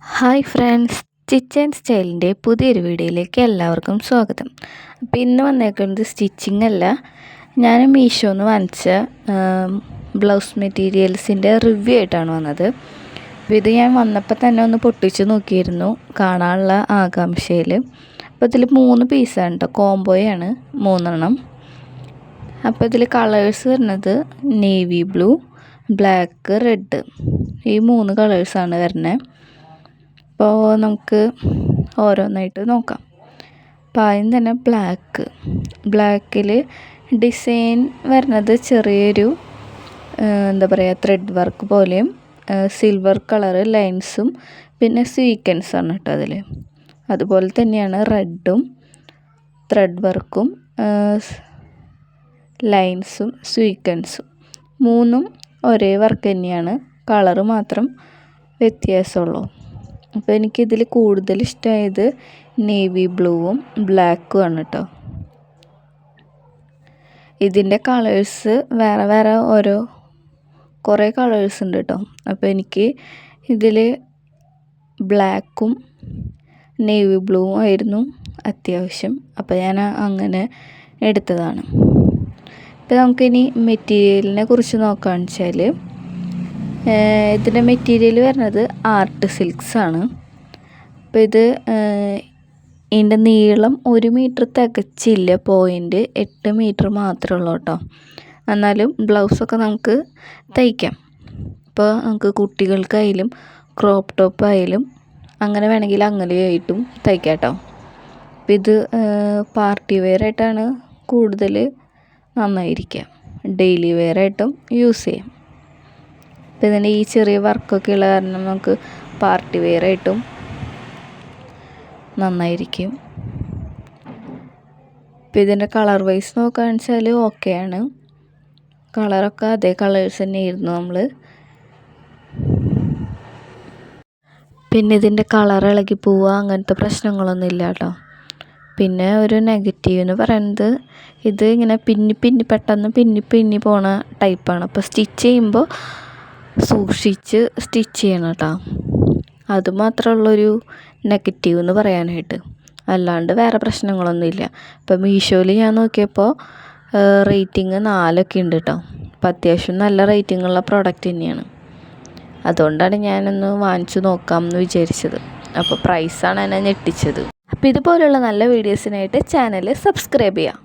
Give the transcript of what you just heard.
Hi friends, stitch and സ്റ്റൈലിൻ്റെ പുതിയൊരു വീഡിയോയിലേക്ക് എല്ലാവർക്കും സ്വാഗതം. അപ്പോൾ ഇന്ന് വന്നേക്കുന്നത് സ്റ്റിച്ചിങ് അല്ല, ഞാൻ മീഷോന്ന് വാങ്ങിച്ച ബ്ലൗസ് മെറ്റീരിയൽസിൻ്റെ റിവ്യൂ ആയിട്ടാണ് വന്നത്. അപ്പോൾ ഇത് ഞാൻ വന്നപ്പോൾ തന്നെ ഒന്ന് പൊട്ടിച്ച് നോക്കിയിരുന്നു കാണാനുള്ള ആകാംക്ഷയിൽ. അപ്പോൾ ഇതിൽ 3 പീസാണ് കേട്ടോ, കോംബോയാണ് 3 അപ്പോൾ ഇതിൽ കളേഴ്സ് വരുന്നത് നേവി ബ്ലൂ, ബ്ലാക്ക്, റെഡ്, ഈ 3 കളേഴ്സാണ് വരുന്നത്. അപ്പോൾ നമുക്ക് ഓരോന്നായിട്ട് നോക്കാം. അപ്പോൾ ആദ്യം തന്നെ ബ്ലാക്കിൽ ഡിസൈൻ വരുന്നത് ചെറിയൊരു എന്താ പറയുക ത്രെഡ് വർക്ക് പോലെയും സിൽവർ കളറ് ലൈൻസും പിന്നെ സ്വീക്വൻസാണ് കേട്ടോ അതിൽ. അതുപോലെ തന്നെയാണ് റെഡും ത്രെഡ് വർക്കും ലൈൻസും സ്വീക്വൻസും 3 ഒരേ വർക്ക് തന്നെയാണ്, കളറ് മാത്രം വ്യത്യാസമുള്ളൂ. അപ്പോൾ എനിക്കിതിൽ കൂടുതൽ ഇഷ്ടമായത് നേവി ബ്ലൂവും ബ്ലാക്കും ആണ് കേട്ടോ. ഇതിൻ്റെ കളേഴ്സ് വേറെ കുറേ കളേഴ്സ് ഉണ്ട് കേട്ടോ. അപ്പോൾ എനിക്ക് ഇതിൽ ബ്ലാക്കും നേവി ബ്ലൂവും ആയിരുന്നു അത്യാവശ്യം, അപ്പോൾ ഞാൻ അങ്ങനെ എടുത്തതാണ്. ഇപ്പോൾ നമുക്കിനി മെറ്റീരിയലിനെ കുറിച്ച് നോക്കുകയാണെന്ന് വെച്ചാൽ ഇതിൻ്റെ മെറ്റീരിയൽ വരുന്നത് ആർട്ട് സിൽക്സ് ആണ്. അപ്പോൾ ഇതിൻ്റെ നീളം 1 മീറ്റർ തികച്ചില്ല, 0.8 മീറ്റർ മാത്രമേ ഉള്ളൂ കേട്ടോ. എന്നാലും ബ്ലൗസൊക്കെ നമുക്ക് തയ്ക്കാം. ഇപ്പോൾ നമുക്ക് കുട്ടികൾക്കായാലും ക്രോപ്പ് ടോപ്പ് ആയാലും അങ്ങനെ വേണമെങ്കിൽ അങ്ങനെയായിട്ടും തയ്ക്കാം കേട്ടോ. അപ്പോൾ ഇത് പാർട്ടി വെയർ ആയിട്ടാണ് കൂടുതൽ നന്നായിരിക്കുക, ഡെയിലി വെയർ ആയിട്ടും യൂസ് ചെയ്യാം. അപ്പോൾ ഇതിൻ്റെ ഈ ചെറിയ വർക്കൊക്കെ ഉള്ള കാരണം നമുക്ക് പാർട്ടി വെയർ ആയിട്ടും നന്നായിരിക്കും. ഇപ്പോൾ ഇതിൻ്റെ കളർ വൈസ് നോക്കുകയാണെന്ന് വെച്ചാൽ ഓക്കെയാണ്, കളറൊക്കെ അതേ കളേഴ്സ് തന്നെയായിരുന്നു നമ്മൾ. പിന്നെ ഇതിൻ്റെ കളർ ഇളകി പോവുക അങ്ങനത്തെ പ്രശ്നങ്ങളൊന്നും ഇല്ല കേട്ടോ. പിന്നെ ഒരു നെഗറ്റീവ് എന്ന് പറയുന്നത് ഇത് ഇങ്ങനെ പെട്ടെന്ന് പിന്നി പോണ ടൈപ്പാണ്. അപ്പോൾ സ്റ്റിച്ച് ചെയ്യുമ്പോൾ സൂക്ഷിച്ച് സ്റ്റിച്ച് ചെയ്യണം കേട്ടോ. അതുമാത്രമുള്ളൊരു നെഗറ്റീവ് എന്ന് പറയാനായിട്ട്, അല്ലാണ്ട് വേറെ പ്രശ്നങ്ങളൊന്നുമില്ല. ഇപ്പോൾ മീഷോയിൽ ഞാൻ നോക്കിയപ്പോൾ റേറ്റിംഗ് 4 ഉണ്ട് കേട്ടോ. അപ്പോൾ അത്യാവശ്യം നല്ല റേറ്റിംഗുള്ള പ്രോഡക്റ്റ് തന്നെയാണ്. അതുകൊണ്ടാണ് ഞാനൊന്ന് വാങ്ങിച്ചു നോക്കാമെന്ന് വിചാരിച്ചത്. അപ്പോൾ പ്രൈസാണ് എന്നെ ഞെട്ടിച്ചത്. അപ്പോൾ ഇതുപോലുള്ള നല്ല വീഡിയോസിനായിട്ട് ചാനൽ സബ്സ്ക്രൈബ് ചെയ്യാം.